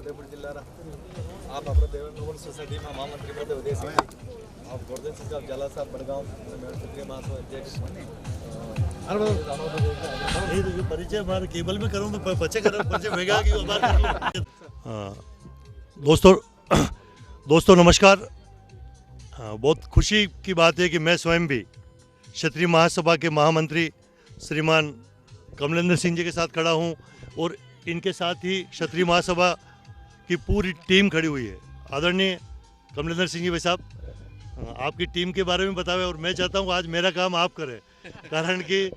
उदयपुर जिल्हा आप आपलं देवेंद्र सोसायटी में महामंत्री उदय सिंह आप गोवर्धन सिंह साहब जाला साहब बड़गांव क्षेत्रीय महासभा अध्यक्ष परिचय बार केबल में करूँ तो परिचय भेगा कि दोस्तों नमस्कार। बहुत खुशी की बात है कि मैं स्वयं भी क्षत्रिय महासभा के महामंत्री श्रीमान कमलेंद्र सिंह जी के साथ खड़ा हूं और इनके साथ ही क्षत्रिय महासभा की पूरी टीम खड़ी हुई है। आदरणीय कमलेंद्र सिंह जी भाई साहब, आपकी टीम के बारे में बतावें और मैं चाहता हूं आज मेरा काम आप करें, कारण कि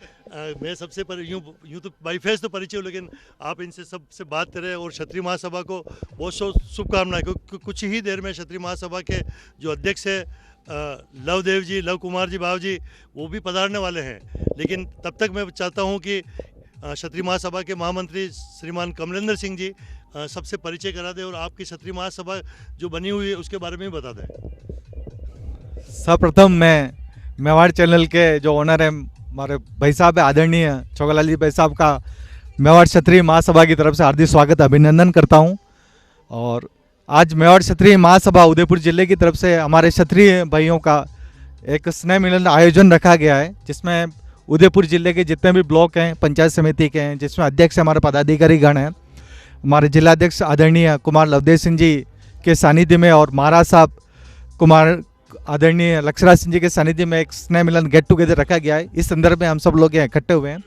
मैं सबसे यूँ तो बाई फेस तो परिचय हूँ, लेकिन आप इनसे सबसे बात करें और क्षत्रिय महासभा को बहुत शुभकामनाएं, क्योंकि कुछ ही देर में क्षत्रिय महासभा के जो अध्यक्ष है लवदेव जी, लव कुमार जी भाव जी, वो भी पधारने वाले हैं। लेकिन तब तक मैं चाहता हूँ कि क्षत्रिय महासभा के महामंत्री श्रीमान कमलेंद्र सिंह जी सबसे परिचय करा दें और आपकी क्षत्रिय महासभा जो बनी हुई है उसके बारे में भी बता दें। सर्वप्रथम मैं मेवाड़ चैनल के जो ओनर है हमारे भाई साहब है आदरणीय छोगलाल जी भाई साहब का मेवाड़ क्षत्रिय महासभा की तरफ से हार्दिक स्वागत अभिनंदन करता हूं। और आज मेवाड़ क्षत्रिय महासभा उदयपुर जिले की तरफ से हमारे क्षत्रिय भाइयों का एक स्नेह मिलन आयोजन रखा गया है, जिसमें उदयपुर जिले के जितने भी ब्लॉक हैं पंचायत समिति के हैं, जिसमें अध्यक्ष हमारे पदाधिकारी गण हैं, हमारे जिलाध्यक्ष आदरणीय कुमार लवदेव सिंह जी के सानिध्य में और महाराज साहब कुमार आदरणीय लक्षराज सिंह जी के सानिध्य में एक स्नेह मिलन गेट टुगेदर रखा गया है। इस संदर्भ में हम सब लोग यहाँ इकट्ठे हुए हैं।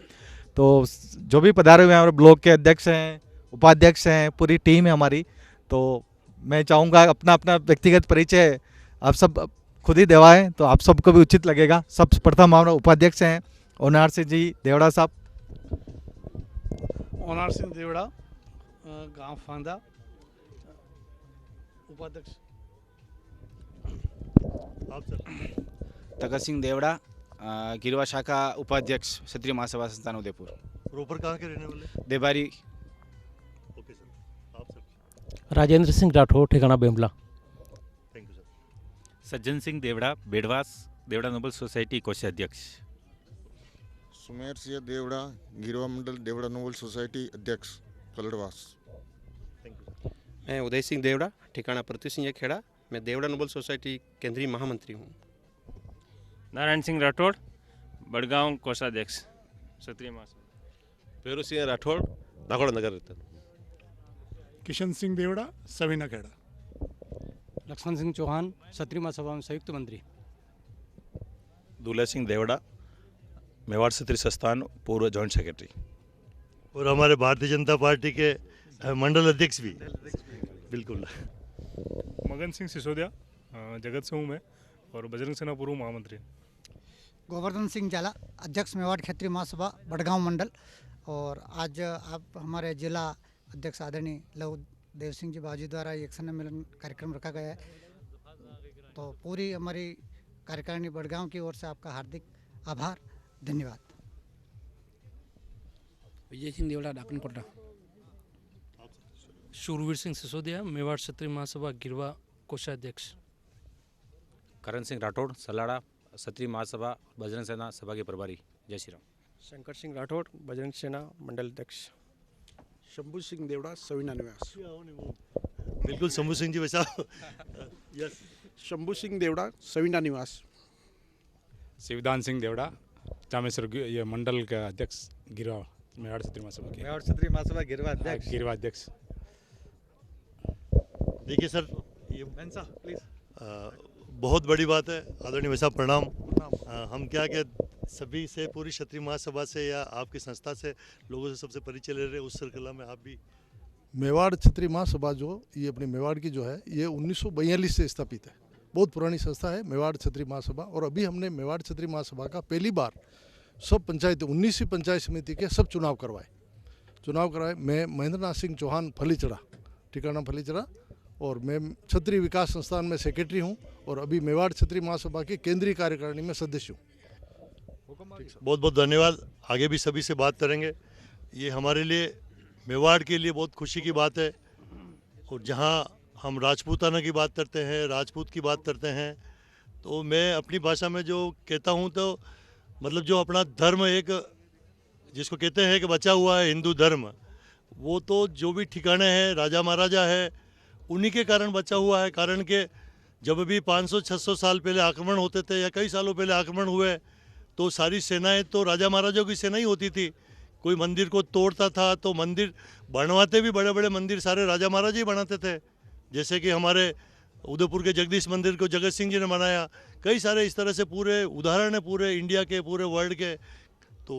तो जो भी पधारे हुए हैं हमारे ब्लॉक के अध्यक्ष हैं, उपाध्यक्ष हैं, पूरी टीम है हमारी। तो मैं चाहूँगा अपना अपना व्यक्तिगत परिचय आप सब खुद ही देवाएं तो आप सबको भी उचित लगेगा। सब प्रथम हमारे उपाध्यक्ष हैं ओनार सिंह जी देवड़ा साहब। ओनार सिंह देवड़ा गांव फांदा उपाध्यक्ष। आप सर। तकर सिंह देवड़ा गिरवा शाखा उपाध्यक्ष क्षत्रिय महासभा संस्थान उदयपुर। प्रॉपर कहाँ के रहने वाले? देबारी। Okay sir. आप सर। राजेंद्र सिंह राठौर ठिकाना Bemla. Thank you sir. Sajjan Singh Deora Bedwas Deora noble society कोषाध्यक्ष। सुमेर सिंह देवड़ा गिरवा मंडल देवड़ा नोबल सोसाइटी अध्यक्ष कलड़वास। Thank you sir. मैं उदय सिंह देवड़ा ठिकाना पृथ्वी सिंह खेड़ा, मैं देवड़ा नोबल सोसाइटी केंद्रीय महामंत्री हूँ। नारायण सिंह राठौड़ बड़गांव कोषाध्यक्ष क्षत्रिय महासभा। पेरू सिंह राठौड़ नागौड़ नगर रतन। किशन सिंह देवड़ा सवीना खेड़ा। लक्ष्मण सिंह चौहान क्षत्रिय महासभा में संयुक्त मंत्री। दूल्हा सिंह देवड़ा मेवाड़ क्षत्रिय संस्थान पूर्व जॉइंट सेक्रेटरी। और हमारे भारतीय जनता पार्टी के मंडल अध्यक्ष भी बिल्कुल। मगन सिंह सिसोदिया जगत से हूँ मैं और बजरंग सेना पूर्व महामंत्री। गोवर्धन सिंह जाला अध्यक्ष मेवाड़ क्षेत्रीय महासभा बड़गांव मंडल। और आज आप हमारे जिला अध्यक्ष आदरणीय लव देव सिंह जी बाजी द्वारा एक स्नेह मिलन कार्यक्रम रखा गया है। तो पूरी हमारी कार्यकारिणी बड़गांव की ओर से आपका हार्दिक आभार, धन्यवाद। विजय सिंह देवड़ा डाकन कोटा। शूरवीर सिंह सिसोदिया मेवाड़ क्षत्रिय महासभा गिरवा कोषाध्यक्ष। करण सिंह राठौड़ सलाड़ा क्षत्रिय महासभा बजरंग सेना सभा के प्रभारी। जय श्री राम। शंकर सिंह राठौड़ बजरंग सेना मंडल अध्यक्ष। शंभू सिंह देवड़ा सवीना निवास। बिल्कुल शंभू सिंह जी वैसा। यस। शंभू सिंह देवड़ा सवीना निवास। शिवदान सिंह देवड़ा जामेश्वर ये मंडल का अध्यक्ष गिरवा मेवाड़ क्षत्रिय महासभा के। मेवाड़ क्षत्रिय महासभा गिरवा अध्यक्ष। गिरवा अध्यक्ष। देखिए सर, ये प्लीज बहुत बड़ी बात है। आदरणीय भाई साहब प्रणाम। हम क्या कि सभी से पूरी क्षत्रिय महासभा से या आपकी संस्था से लोगों से सबसे परिचय ले रहे हैं, उस श्रृंखला में आप भी। मेवाड़ क्षत्रिय महासभा जो ये अपनी मेवाड़ की जो है ये 1942 से स्थापित है, बहुत पुरानी संस्था है मेवाड़ क्षत्रिय महासभा। और अभी हमने मेवाड़ क्षत्रिय महासभा का पहली बार सब पंचायत 19 पंचायत समिति के सब चुनाव करवाए। मैं महेंद्रनाथ सिंह चौहान फलीचड़ा ठिकाना फलीचड़ा और मैं क्षत्रिय विकास संस्थान में सेक्रेटरी हूँ और अभी मेवाड़ क्षत्रिय महासभा की केंद्रीय कार्यकारिणी में सदस्य हूँ। बहुत बहुत धन्यवाद। आगे भी सभी से बात करेंगे। ये हमारे लिए मेवाड़ के लिए बहुत खुशी की बात है। और जहाँ हम राजपूताना की बात करते हैं, राजपूत की बात करते हैं, तो मैं अपनी भाषा में जो कहता हूँ तो मतलब जो अपना धर्म एक जिसको कहते हैं कि बचा हुआ है हिंदू धर्म, वो तो जो भी ठिकाने हैं राजा महाराजा है उन्हीं के कारण बचा हुआ है। कारण के जब भी 500-600 साल पहले आक्रमण होते थे या कई सालों पहले आक्रमण हुए तो सारी सेनाएं तो राजा महाराजाओं की सेना ही होती थी। कोई मंदिर को तोड़ता था तो मंदिर बनवाते भी बड़े बड़े मंदिर सारे राजा महाराजा ही बनाते थे। जैसे कि हमारे उदयपुर के जगदीश मंदिर को जगत सिंह जी ने बनाया। कई सारे इस तरह से पूरे उदाहरण है पूरे इंडिया के पूरे वर्ल्ड के। तो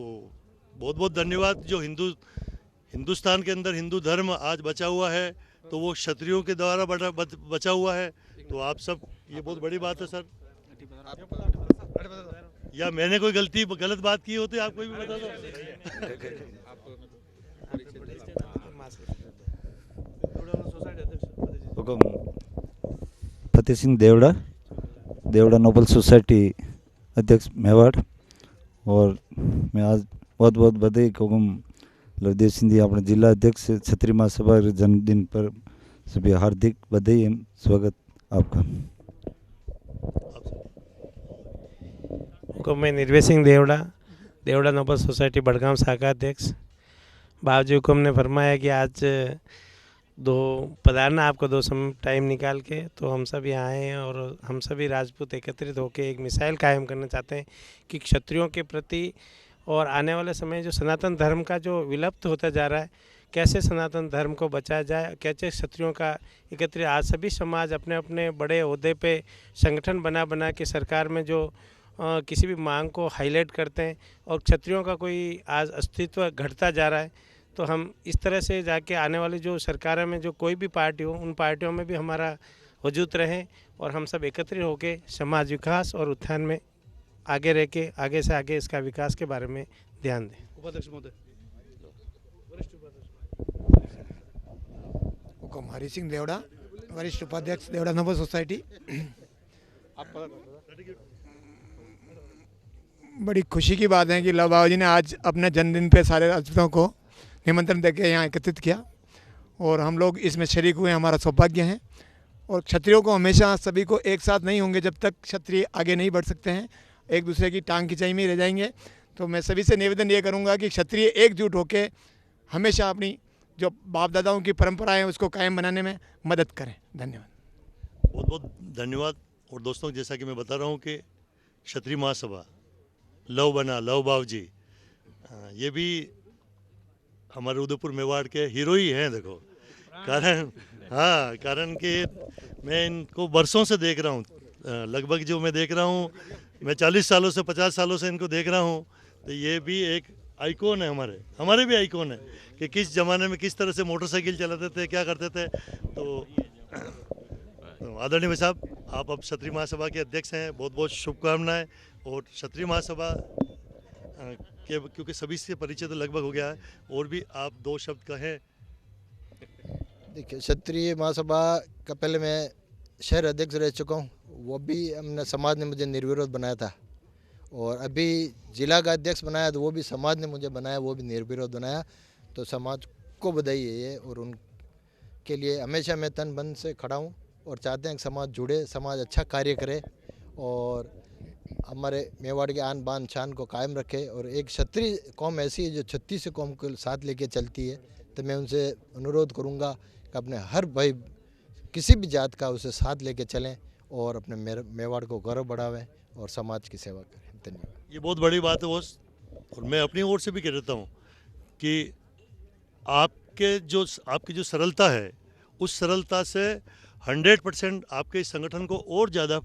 बहुत बहुत धन्यवाद। जो हिंदुस्तान के अंदर हिंदू धर्म आज बचा हुआ है तो वो क्षत्रियों के द्वारा बचा हुआ है। तो आप सब ये बहुत बड़ी बात है सर। या मैंने कोई गलत बात की हो तो आप कोई भी बता दो। फतेह सिंह देवड़ा, देवड़ा नोबल सोसाइटी अध्यक्ष मेवाड़। और मैं आज बहुत बहुत बधाई कहूँ लवदेव सिंह जी अपने जिला अध्यक्ष क्षत्रिय महासभा के जन्मदिन पर सभी हार्दिक बधाई एवं स्वागत आपका। मैं निर्भय सिंह देवड़ा, देवड़ा नोबल सोसाइटी बड़गांव शाखा अध्यक्ष। बाबूजी हुक्म ने फरमाया कि आज पधारना आपको 2 समय टाइम निकाल के, तो हम सब यहाँ आए हैं और हम सभी राजपूत एकत्रित होकर एक मिसाइल कायम करना चाहते हैं कि क्षत्रियों के प्रति और आने वाले समय जो सनातन धर्म का जो विलुप्त होता जा रहा है, कैसे सनातन धर्म को बचाया जाए, कैसे क्षत्रियों का एकत्रित आज सभी समाज अपने अपने बड़े ओहदे पे संगठन बना के सरकार में जो किसी भी मांग को हाईलाइट करते हैं और क्षत्रियों का कोई आज अस्तित्व घटता जा रहा है। तो हम इस तरह से जाके आने वाली जो सरकारों में जो कोई भी पार्टी हो उन पार्टियों में भी हमारा वजूद रहे और हम सब एकत्रित होकर समाज विकास और उत्थान में आगे रह के आगे से आगे इसका विकास के बारे में ध्यान दें। उपाध्यक्ष महोदय। हुकुम हरि सिंह देवड़ा, वरिष्ठ उपाध्यक्ष देवड़ा नोबल सोसाइटी। बड़ी खुशी की बात है कि लव बाबू जी ने आज अपने जन्मदिन पे सारे राजपूतों को निमंत्रण देकर यहाँ एकत्रित किया और हम लोग इसमें शरीक हुए, हमारा सौभाग्य है। और क्षत्रियों को हमेशा सभी को एक साथ नहीं होंगे जब तक क्षत्रिय आगे नहीं बढ़ सकते हैं, एक दूसरे की टांग खिंचाई में ही रह जाएंगे। तो मैं सभी से निवेदन ये करूँगा कि क्षत्रिय एकजुट होकर हमेशा अपनी जो बाप दादाओं की परंपरा है उसको कायम बनाने में मदद करें। धन्यवाद। बहुत बहुत धन्यवाद। और दोस्तों जैसा कि मैं बता रहा हूँ कि क्षत्रिय महासभा लव बाव जी ये भी हमारे उदयपुर मेवाड़ के हीरो ही हैं। देखो कारण कि मैं इनको बरसों से देख रहा हूँ, लगभग जो मैं देख रहा हूँ मैं 40 सालों से 50 सालों से इनको देख रहा हूँ। तो ये भी एक आइकॉन है, हमारे भी आइकॉन है कि किस ज़माने में किस तरह से मोटरसाइकिल चलाते थे, क्या करते थे। तो आदरणीय भाई साहब, आप अब क्षत्रिय महासभा के अध्यक्ष हैं, बहुत बहुत शुभकामनाएं। और क्षत्रिय महासभा के क्योंकि सभी से परिचय तो लगभग हो गया है, और भी आप 2 शब्द कहें। देखिए, क्षत्रिय महासभा का पहले मैं शहर अध्यक्ष रह चुका हूँ, वो भी हमने समाज ने मुझे निर्विरोध बनाया था। और अभी जिला का अध्यक्ष बनाया तो वो भी समाज ने मुझे बनाया, वो भी निर्विरोध बनाया। तो समाज को बधाई है ये, और उनके लिए हमेशा मैं तन मन से खड़ा हूँ और चाहते हैं कि समाज जुड़े, समाज अच्छा कार्य करे और हमारे मेवाड़ के आन बान शान को कायम रखे। और एक क्षत्रिय कौम ऐसी है जो 36 कौम को साथ लेके चलती है। तो मैं उनसे अनुरोध करूँगा कि अपने हर भाई किसी भी जात का उसे साथ लेके चलें और अपने मेवाड़ को गौरव बढ़ावें और समाज की सेवा करें। धन्यवाद। ये बहुत बड़ी बात है बॉस, और मैं अपनी ओर से भी कह देता हूँ कि आपकी जो सरलता है उस सरलता से 100% आपके इस संगठन को और ज़्यादा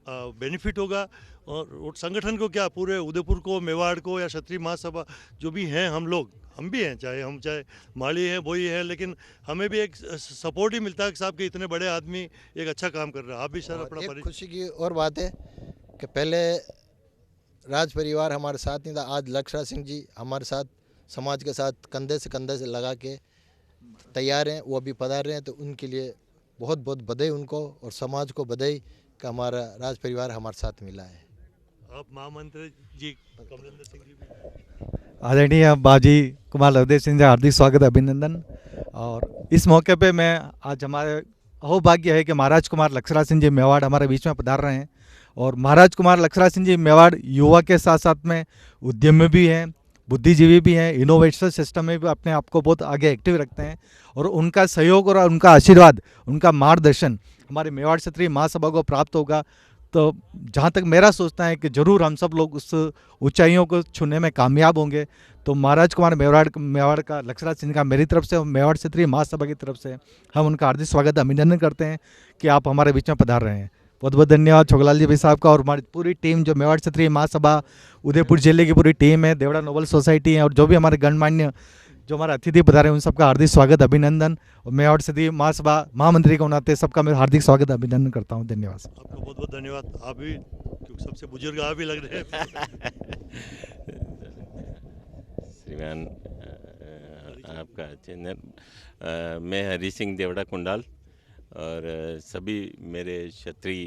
बेनिफिट होगा। और संगठन को क्या, पूरे उदयपुर को, मेवाड़ को या क्षत्रिय महासभा जो भी हैं, हम भी हैं, चाहे माली हैं, बोई हैं, लेकिन हमें भी एक सपोर्ट ही मिलता है कि साहब के इतने बड़े आदमी एक अच्छा काम कर रहे हैं। आप भी सर अपना एक खुशी की और बात है कि पहले राज परिवार हमारे साथ नहीं था, आज लक्षराज सिंह जी हमारे साथ समाज के साथ कंधे से लगा के तैयार हैं, वो अभी पधार रहे हैं। तो उनके लिए बहुत बहुत बधाई उनको, और समाज को बधाई कि हमारा राज परिवार हमारे साथ मिला है। आप महामंत्री जी कमलेंद्र सिंह जी। आदरणीय बाजी कुमार लवदेव सिंह जी, हार्दिक स्वागत, अभिनंदन। और इस मौके पे मैं आज हमारे अहोभाग्य है कि महाराज कुमार लक्षराज सिंह जी मेवाड़ हमारे बीच में पधार रहे हैं। और महाराज कुमार लक्षराज सिंह जी मेवाड़ युवा के साथ साथ में उद्यम में भी हैं, बुद्धिजीवी भी हैं, इनोवेशन सिस्टम में भी अपने आप को बहुत आगे एक्टिव रखते हैं, और उनका सहयोग और उनका आशीर्वाद, उनका मार्गदर्शन हमारे मेवाड़ क्षत्रिय महासभा को प्राप्त होगा। तो जहाँ तक मेरा सोचना है कि ज़रूर हम सब लोग उस ऊंचाइयों को छूने में कामयाब होंगे। तो महाराज कुमार मेवाड़ का लक्षराज सिंह का मेरी तरफ से और मेवाड़ क्षत्रिय महासभा की तरफ से हम उनका हार्दिक स्वागत अभिनंदन करते हैं कि आप हमारे बीच में पधार रहे हैं। बहुत बहुत धन्यवाद छोगलाल जी भाई साहब का और हमारी पूरी टीम, जो मेवाड़ क्षत्रिय महासभा उदयपुर जिले की पूरी टीम है, देवड़ा नोबल सोसाइटी है, और जो भी हमारे गणमान्य जो हमारे अतिथि पधारे उन सबका हार्दिक स्वागत अभिनंदन। और मेवाड़ क्षत्रिय महासभा महामंत्री को नाते सबका मैं हार्दिक स्वागत अभिनंदन करता हूँ। धन्यवाद। आपका बहुत बहुत धन्यवाद। आप भी, क्योंकि सबसे बुजुर्ग आप भी लग रहे हैं। श्रीमान आपका चैनल, मैं हरी सिंह देवड़ा कुंडाल और सभी मेरे क्षत्रिय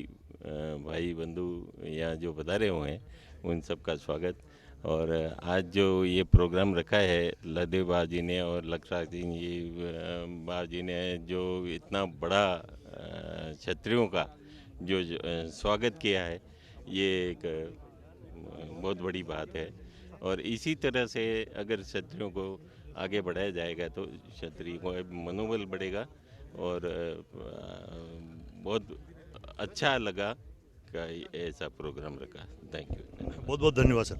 भाई बंधु यहाँ जो पधारे हुए हैं उन सबका स्वागत। और आज जो ये प्रोग्राम रखा है लदेव बाजी ने और लक्षराज सिंह जी बाजी ने, जो इतना बड़ा क्षत्रियों का जो स्वागत किया है, ये एक बहुत बड़ी बात है। और इसी तरह से अगर क्षत्रियों को आगे बढ़ाया जाएगा तो क्षत्रिय को मनोबल बढ़ेगा। और बहुत अच्छा लगा कि ऐसा प्रोग्राम रखा। Thank you. बहुत बहुत धन्यवाद सर।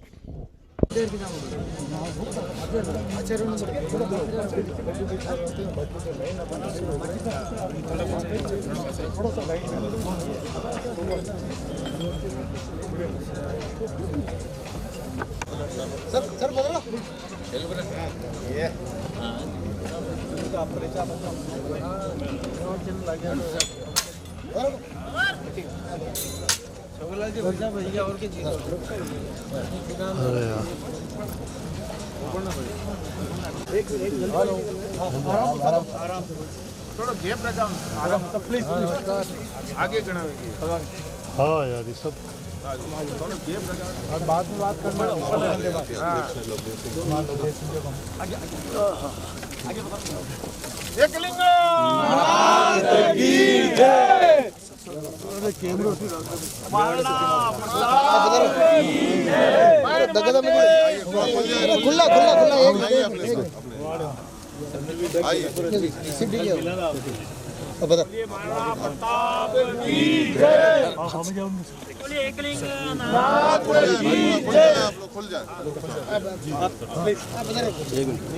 सर बोलो ये भैया और थोड़ा गैप रखा आराम प्लीज आगे करना। हाँ यार ये सब थोड़ा गैप रखा और बाद में बात करना। एक लिंग खुला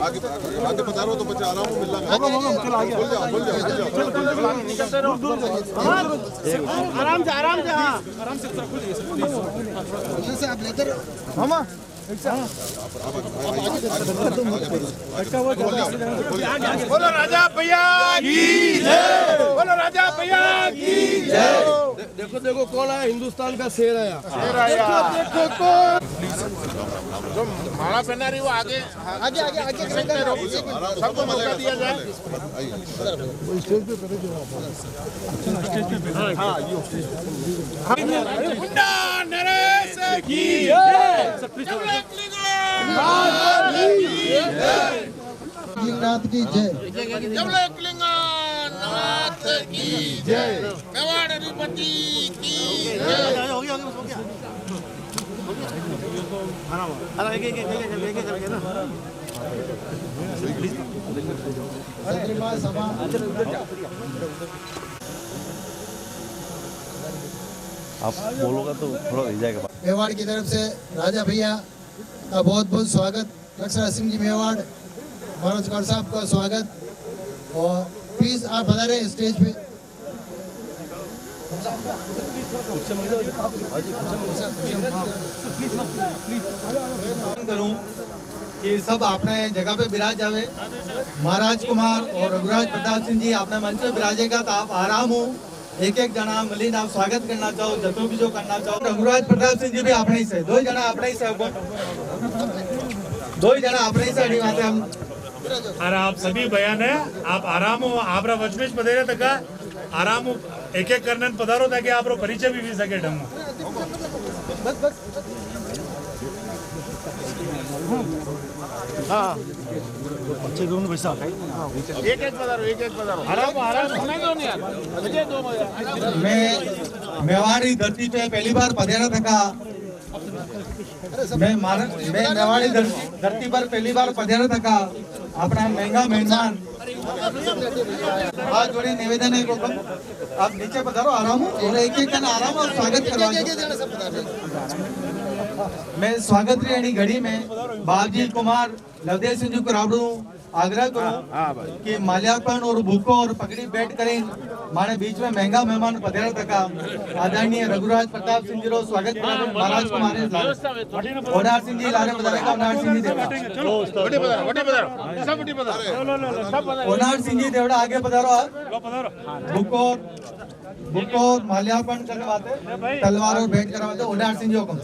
आगे पधारो तो बच्चे आराम मिल आराम से आप लेते मामा बोलो राजा भैया की जय, बोलो राजा भैया की जय। देखो देखो कौन आया, हिंदुस्तान का शेर आया। देखो कौन जो माला पहना रही वो आगे आगे आगे आगे सबको मौका दिया जाए। स्टेज पे मुंडा नरेश की नाथ की जय, नाथ की जय, मेवाड़ अधिपति की जय। आप बोलोगा तो थोड़ा हो जाएगा। मेवाड़ की तरफ से राजा भैया का बहुत बहुत स्वागत, लक्षराज सिंह जी मेवाड़, महाराज गौर साहब का स्वागत। और प्लीज आप बता स्टेज पे। करूं कि सब अपने जगह पे विराज जावे। महाराज कुमार और रघुराज प्रताप सिंह जी अपने मंच पे विराजेगा तो आप आराम हो। एक एक जना मिलीन आप स्वागत करना चाहो, जतो भी जो करना चाहो। रघुराज प्रताप सिंह जी भी अपने ही से, दो ही जना अपने ही से, दो ही जना अपने ही से आते हम। अरे आप सभी बयान है, आप आराम हो, आप वचमेश पधेरे तक आराम हो, एक एक करने पधारो ताकि आप परिचय भी मिल सके ढंग। हाँ एक एक पधारो आराम आराम मैं मेवाड़ी धरती पे पहली बार पधेरा था। मैं मेवाड़ी धरती पर पहली बार पधारा था अपना महंगा मेहमान हाथ जोड़े निवेदन है आप नीचे पधारो आराम और एक एक करना आराम और स्वागत करवा मैं स्वागत रही घड़ी में बाबजी कुमार लवदेव सिंह जी को रावड़ू आग्रह करूं कि माल्यार्पण और बुको और पगड़ी बैठ करें माने बीच में महंगा मेहमान पधारा तका आदरणीय रघुराज प्रताप सिंह जी रो स्वागत करें महाराज को मारे ओनार सिंह जी लारे पधारेगा ओनार सिंह जी देवड़ा ओनार सिंह जी देवड़ा आगे पधारो बुको माल्यार्पण करने वाले तलवार और भेंट करवाते ओनार सिंह जी हुक्म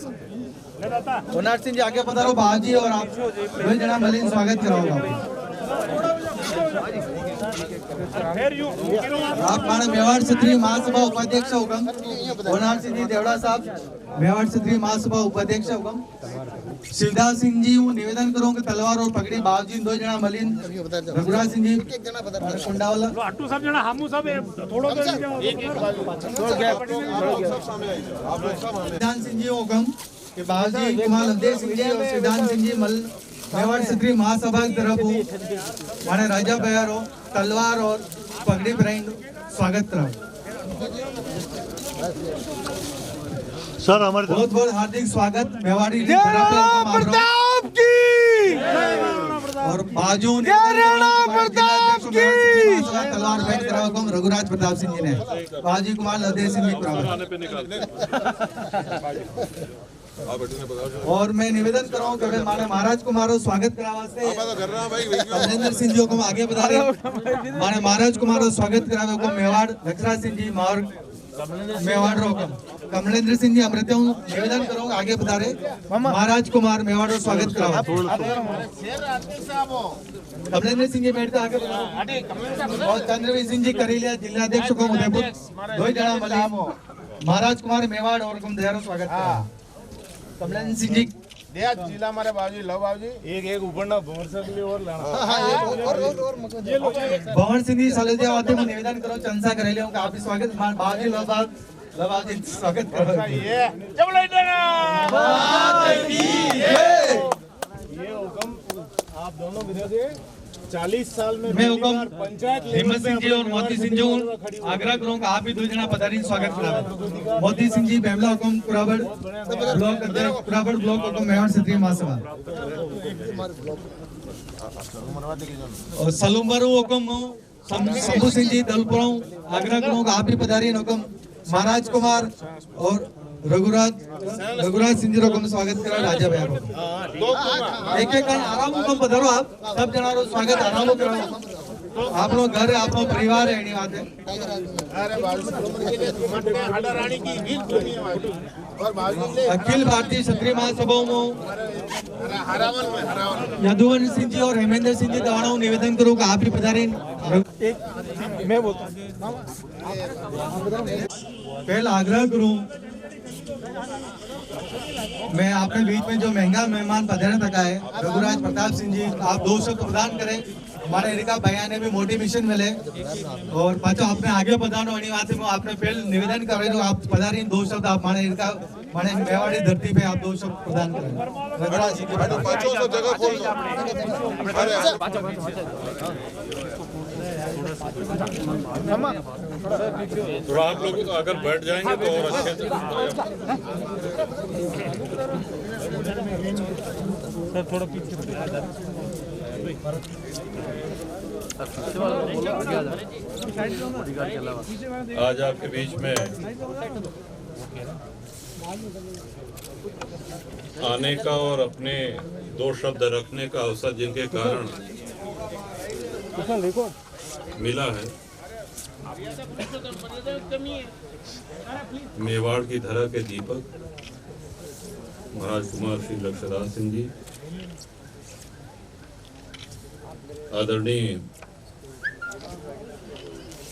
ओनार सिंह जी आगे पधारो बाजी और आप दो जना मलिन स्वागत कराओगे आप माने मेवाड़ क्षत्रिय महासभा उपाध्यक्ष हुकम ओनार सिंह जी देवड़ा साहब मेवाड़ क्षत्रिय महासभा उपाध्यक्ष हुकम शिवदास सिंह जी हूँ निवेदन करूँ कि तलवार और पगड़ी बाबजी दो जना मलिन रघुराज सिंह जी कुंडावला शिवदान सिंह जी हुकम कि बाबजी कुमार लवदेव सिंह जी और शिवदान सिंह जी मल मेवाड़ क्षत्रिय महासभा की तरफ माने राजा बयारो तलवार और पगड़ी पहन स्वागत करो सर हमारे बहुत बहुत हार्दिक स्वागत मेवाड़ी प्रताप की और बाजू प्रताप की तलवार भेंट कराओ रघुराज प्रताप सिंह जी ने बाजी कुमार लवदेव सिंह जी और मैं निवेदन कर रहा हूँ कि माने महाराज को मारो स्वागत करावा से कमलेंद्र सिंह जी को आगे बता रहे माने महाराज को मारो स्वागत करावे को मेवाड़ लखराज सिंह जी मार मेवाड़ रोकम कमलेंद्र सिंह जी अमृत हूँ निवेदन करूँगा आगे बता रहे महाराज कुमार मेवाड़ और स्वागत करावा कमलेंद्र सिंह जी बैठते आगे और चंद्रवीर सिंह जी करीलिया जिलाध्यक्ष को उदयपुर दो जना मलिन महाराज कुमार मेवाड़ और स्वागत करावा कमलेंद्र सिंह जी जिला हमारे बाबूजी लव बाबूजी एक ऊपर ना भंवर सिंह जी और भंवर सिंह जी सलेदिया आते मैं निवेदन करो चंसा करेले हूं आप स्वागत बाबूजी लव बाबूजी स्वागत करो ये जब लेना बात की ये हुक्म आप दोनों विरोधी 40 साल में मैं हुक्म पंचायत हिम्मत सिंह जी और मोती सिंह जी आग्रह करूंगा आप भी दो जना पधारी स्वागत करावे मोती सिंह जी बेमला हुक्म कुराबड़ ब्लॉक अध्यक्ष कुराबड़ ब्लॉक हुक्म मेवाड़ क्षत्रिय महासभा और सलूमरू हुक्म शंभू सिंह जी दलपुरों आग्रह करूंगा आप भी पधारी हुक्म महाराज कुमार और रघुराज सिंह जी को स्वागत करा राजा भैया एक एक आराम को पधारो आप सब जना रो स्वागत आराम करो आप लोग घर है आप लोग परिवार है बात है अखिल भारतीय क्षत्रिय महासभा में यदुवंश सिंह जी और हेमेंद्र सिंह जी द्वारा निवेदन करूँ कि आप भी पधारे मैं बोलता पहला आग्रह करूं मैं आपके बीच में जो महंगा मेहमान पधारा तका है रघुराज प्रताप सिंह जी आप 2 शब्द प्रदान करें हमारे इनका बयान में मोटी मिशन मिले और पाचो आपने आगे पधारो बात में आपने पहले निवेदन कर रहे आप पधारी 2 शब्द आप हमारे इनका माने मेवाड़ी धरती पे आप 2 शब्द प्रदान करें रघुराज जी थोड़ा आप लोग अगर बैठ जाएंगे तो और अच्छे सर थोड़ा पीछे आज आपके बीच में आने का और अपने 2 शब्द रखने का अवसर जिनके कारण मिला है मेवाड़ की धरा के दीपक महाराज कुमार श्री लक्षराज सिंह जी, आदरणीय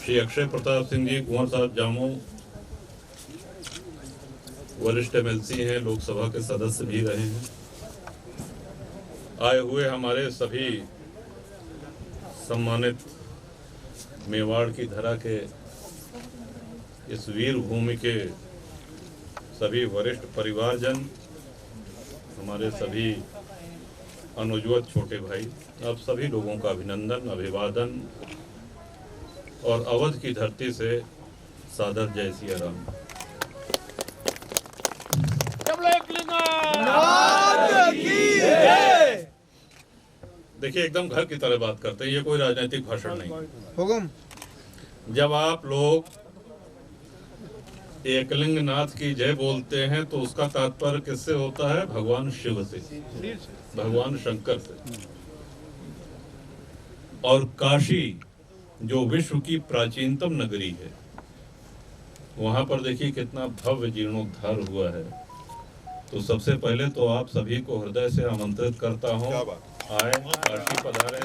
श्री अक्षय प्रताप सिंह जी कुंवर साहब जामो, वरिष्ठ एमएलसी हैं, लोकसभा के सदस्य भी रहे हैं, आए हुए हमारे सभी सम्मानित मेवाड़ की धरा के इस वीर भूमि के सभी वरिष्ठ परिवारजन, हमारे सभी अनुजवत छोटे भाई, आप सभी लोगों का अभिनंदन, अभिवादन और अवध की धरती से सादर जय सिया राम। देखिए, एकदम घर की तरह बात करते हैं, ये कोई राजनीतिक भाषण नहीं। जब आप लोग एकलिंग नाथ की जय बोलते हैं तो उसका तात्पर्य किससे होता है? भगवान शिव से, भगवान शंकर से। और काशी जो विश्व की प्राचीनतम नगरी है, वहां पर देखिए कितना भव्य जीर्णोद्धार हुआ है। तो सबसे पहले तो आप सभी को हृदय से आमंत्रित करता हूं, आए, काशी पधारे।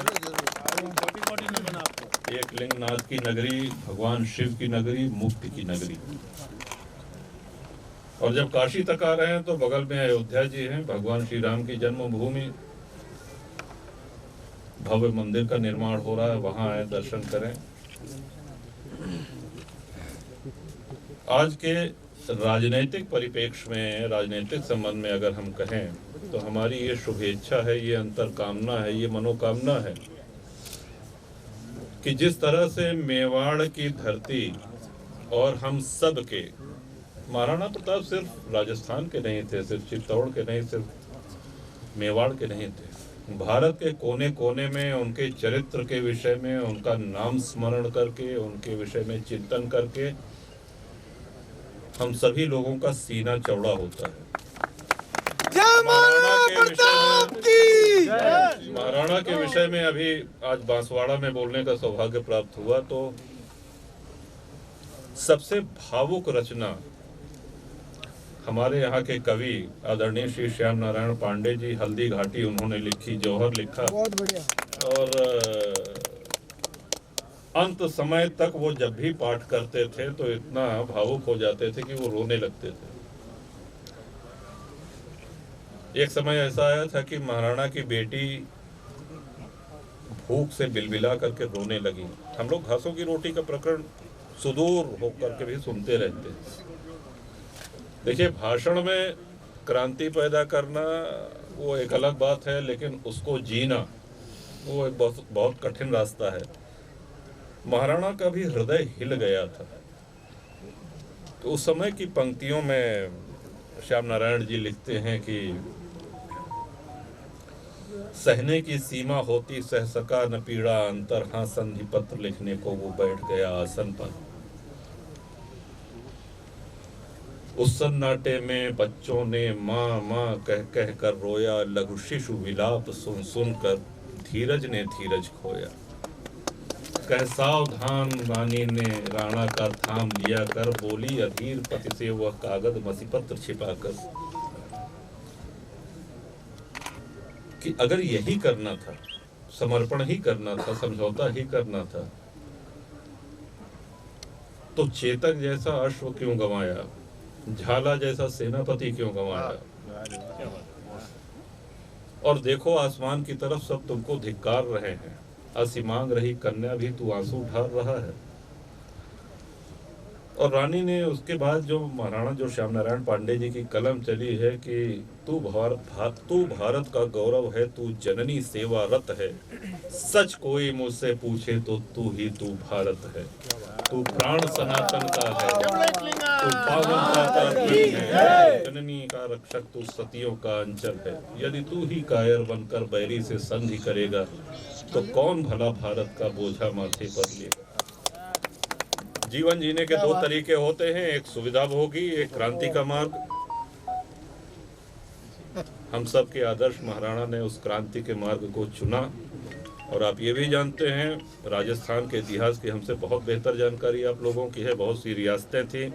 एकलिंग नाथ की नगरी, भगवान शिव की नगरी, मुक्ति की नगरी। और जब काशी तक आ रहे हैं तो बगल में अयोध्या जी हैं, भगवान श्री राम की जन्मभूमि। भव्य मंदिर का निर्माण हो रहा है, वहां आए, दर्शन करें। आज के राजनीतिक परिप्रेक्ष्य में, राजनीतिक संबंध में अगर हम कहें तो हमारी ये शुभेच्छा है, ये अंतरकामना है, ये मनोकामना है कि जिस तरह से मेवाड़ की धरती और हम सब के, महाराणा प्रताप सिर्फ राजस्थान के नहीं थे, सिर्फ चित्तौड़ के नहीं, सिर्फ मेवाड़ के नहीं थे, भारत के कोने कोने में उनके चरित्र के विषय में, उनका नाम स्मरण करके, उनके विषय में चिंतन करके हम सभी लोगों का सीना चौड़ा होता है। महाराणा के विषय में अभी आज बांसवाड़ा में बोलने का सौभाग्य प्राप्त हुआ तो सबसे भावुक रचना हमारे यहाँ के कवि आदरणीय श्री श्याम नारायण पांडे जी, हल्दी घाटी उन्होंने लिखी, जौहर लिखा। बहुत बढ़िया। और अंत समय तक वो जब भी पाठ करते थे तो इतना भावुक हो जाते थे कि वो रोने लगते थे। एक समय ऐसा आया था कि महाराणा की बेटी भूख से बिलबिला करके रोने लगी। हम लोग घासों की रोटी का प्रकरण सुदूर होकर के भी सुनते रहते हैं। देखिए, भाषण में क्रांति पैदा करना वो एक अलग बात है, लेकिन उसको जीना वो एक बहुत कठिन रास्ता है। महाराणा का भी हृदय हिल गया था। तो उस समय की पंक्तियों में श्याम नारायण जी लिखते हैं कि सहने की सीमा होती सह सका न पीड़ा अंतर, हाँ संधि पत्र लिखने को वो बैठ गया आसन पर। उस सन्नाटे में बच्चों ने माँ माँ कह कह कर रोया, लघु शिशु विलाप सुन सुन कर धीरज ने धीरज खोया। कह सावधान रानी ने राणा का थाम लिया कर, बोली अधीर पति से वह कागज मसी पत्र छिपा कर कि अगर यही करना था, समर्पण ही करना था, समझौता ही करना था, तो चेतक जैसा अश्व क्यों गंवाया, झाला जैसा सेनापति क्यों गंवाया। और देखो आसमान की तरफ सब तुमको धिक्कार रहे हैं, असी मांग रही कन्या भी तू आंसू ढार रहा है। और रानी ने उसके बाद जो महाराणा जो श्याम नारायण पांडे जी की कलम चली है कि तू भारत का गौरव है, तू जननी सेवारत है, सच कोई मुझसे पूछे तो तू ही तू भारत है, तू प्राण सनातन का है, तू पावन का है, जननी का रक्षक तू सतियों का अंचल है। यदि तू ही कायर बनकर बैरी से संधि करेगा तो कौन भला भारत का बोझा माथे पर लेगा। जीवन जीने के दो तरीके होते हैं, एक सुविधा भोगी, एक क्रांति का मार्ग। हम सब के आदर्श महाराणा ने उस क्रांति के मार्ग को चुना। और आप ये भी जानते हैं, राजस्थान के इतिहास की हमसे बहुत बेहतर जानकारी आप लोगों की है। बहुत सी रियासतें थी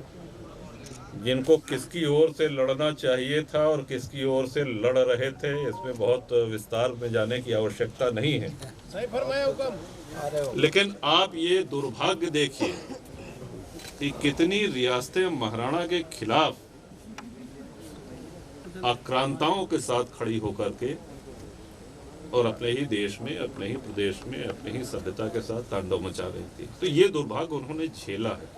जिनको किसकी ओर से लड़ना चाहिए था और किसकी ओर से लड़ रहे थे, इसमें बहुत विस्तार में जाने की आवश्यकता नहीं है। सही फरमाया हुक्म। लेकिन आप ये दुर्भाग्य देखिए कि कितनी रियासतें महाराणा के खिलाफ आक्रांताओं के साथ खड़ी होकर के और अपने ही देश में, अपने ही प्रदेश में, अपने ही सभ्यता के साथ तांडव मचा रही थी। तो ये दुर्भाग्य उन्होंने झेला है।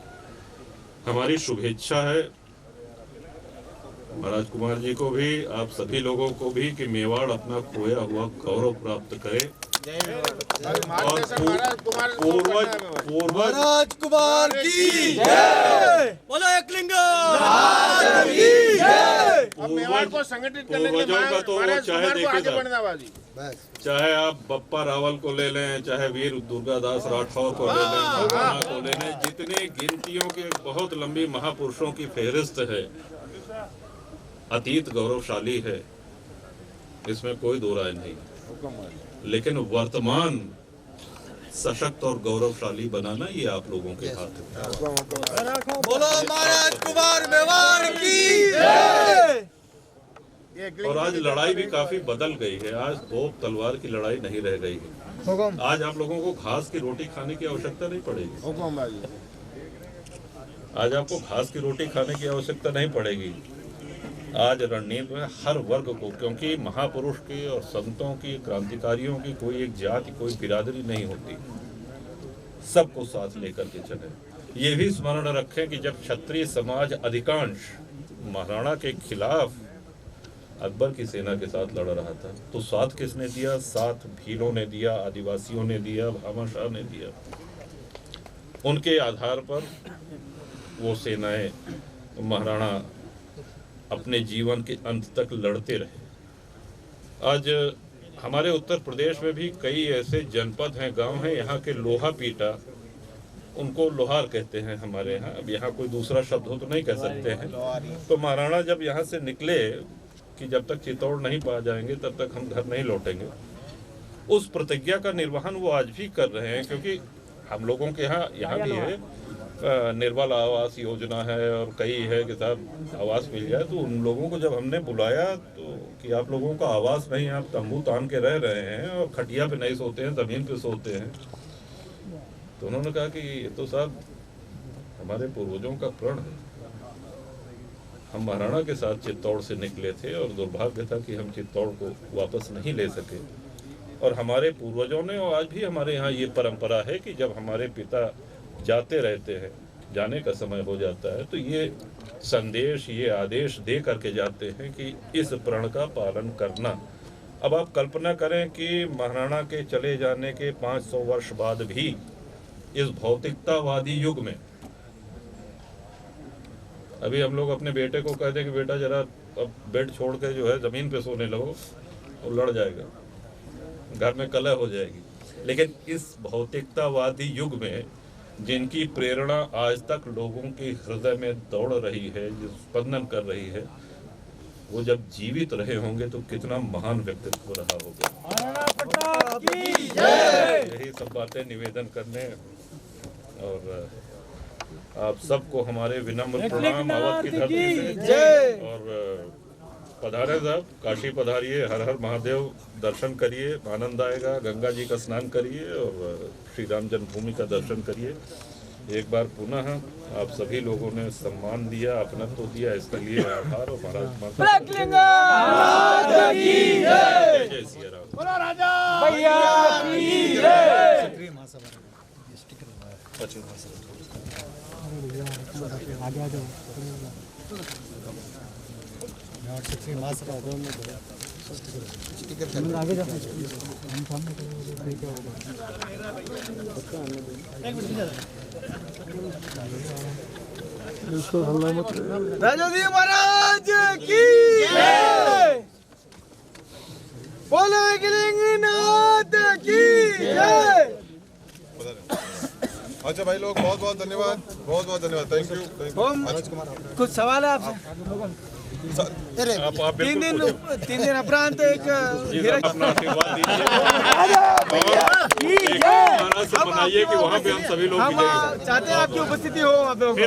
हमारी शुभेच्छा है महाराज कुमार जी को भी, आप सभी लोगों को भी, कि मेवाड़ अपना खोया हुआ गौरव प्राप्त करे और पूर्वज महाराज कुमार की जय, बोलो एकलिंगम की जय। मेवाड़ को संगठित करने के लिए का तो वो चाहे देखिए, चाहे आप बप्पा रावल को ले लें, चाहे वीर दुर्गादास राठौर को ले लें, भगवाना को ले लें, जितने गिनतियों के बहुत लंबी महापुरुषों की फेहरिस्त है, अतीत गौरवशाली है, इसमें कोई दो राय नहीं, लेकिन वर्तमान सशक्त और गौरवशाली बनाना ये आप लोगों के हाथ है। बोलो महाराज कुमार मेवाड़ की जय। और आज लड़ाई भी काफी बदल गई है, आज तोप तलवार की लड़ाई नहीं रह गई है। आज आप लोगों को घास की रोटी खाने की आवश्यकता नहीं पड़ेगी। आज आपको घास की रोटी खाने की आवश्यकता नहीं पड़ेगी। आज रणनीति में हर वर्ग को, क्योंकि महापुरुष की और संतों की, क्रांतिकारियों की कोई एक जाति, कोई बिरादरी नहीं होती, सबको साथ लेकर के चले। ये भी स्मरण रखें कि जब क्षत्रिय समाज अधिकांश महाराणा के खिलाफ अकबर की सेना के साथ लड़ रहा था, तो साथ किसने दिया? साथ भीलों ने दिया, आदिवासियों ने दिया, भामाशाह ने दिया। उनके आधार पर वो सेनाएं, महाराणा अपने जीवन के अंत तक लड़ते रहे। आज हमारे उत्तर प्रदेश में भी कई ऐसे जनपद हैं, गांव हैं, यहाँ के लोहा पीटा, उनको लोहार कहते हैं हमारे यहाँ, अब यहाँ कोई दूसरा शब्द हो तो नहीं कह सकते हैं। तो महाराणा जब यहाँ से निकले कि जब तक चित्तौड़ नहीं पा जाएंगे तब तक हम घर नहीं लौटेंगे, उस प्रतिज्ञा का निर्वहन वो आज भी कर रहे हैं। क्योंकि हम लोगों के यहाँ भी है निर्मल आवास योजना है और कई है कि साहब आवास मिल जाए, तो उन लोगों को जब हमने बुलाया तो कि आप लोगों का आवास नहीं, आप तंबू तान के रह रहे हैं और खटिया पे नहीं सोते हैं, जमीन पे सोते हैं, तो उन्होंने कहा कि ये तो साहब हमारे पूर्वजों का प्रण है। हम महाराणा के साथ चित्तौड़ से निकले थे और दुर्भाग्य था कि हम चित्तौड़ को वापस नहीं ले सके। और हमारे पूर्वजों ने, और आज भी हमारे यहाँ ये परंपरा है कि जब हमारे पिता जाते रहते हैं, जाने का समय हो जाता है, तो ये संदेश, ये आदेश दे करके जाते हैं कि इस प्रण का पालन करना। अब आप कल्पना करें कि महाराणा के चले जाने के 500 वर्ष बाद भी इस भौतिकतावादी युग में अभी हम लोग अपने बेटे को कहते हैं कि बेटा जरा अब बेड छोड़ के जो है जमीन पे सोने लगो, वो लड़ जाएगा, घर में कलह हो जाएगी। लेकिन इस भौतिकतावादी युग में जिनकी प्रेरणा आज तक लोगों के हृदय में दौड़ रही है, जो स्पंदन कर रही है, वो जब जीवित रहे होंगे तो कितना महान व्यक्तित्व रहा होगा। यही सब बातें निवेदन करने और आप सबको हमारे विनम्र प्रणाम अवध की धरती से। और पधारे साहब, काशी पधारिए, हर हर महादेव दर्शन करिए, आनंद आएगा। गंगा जी का स्नान करिए और श्री राम जन्मभूमि का दर्शन करिए। एक बार पुनः आप सभी लोगों ने सम्मान दिया, अपनत्व दिया, इसके लिए आभार। और महाराज जय सिया राम। आगे आ जाओ। आगे जाओ। राजा जी महाराज की जय, बोलो एकलिंगनाथ की जय। अच्छा भाई लोग, बहुत बहुत धन्यवाद, बहुत बहुत धन्यवाद, थैंक यू। कुछ सवाल है आपसे? तीन दिन उपरांत एक अपना आशीर्वाद दीजिए कि वहाँ पे हम सभी लोग चाहते हैं आपकी उपस्थिति हो।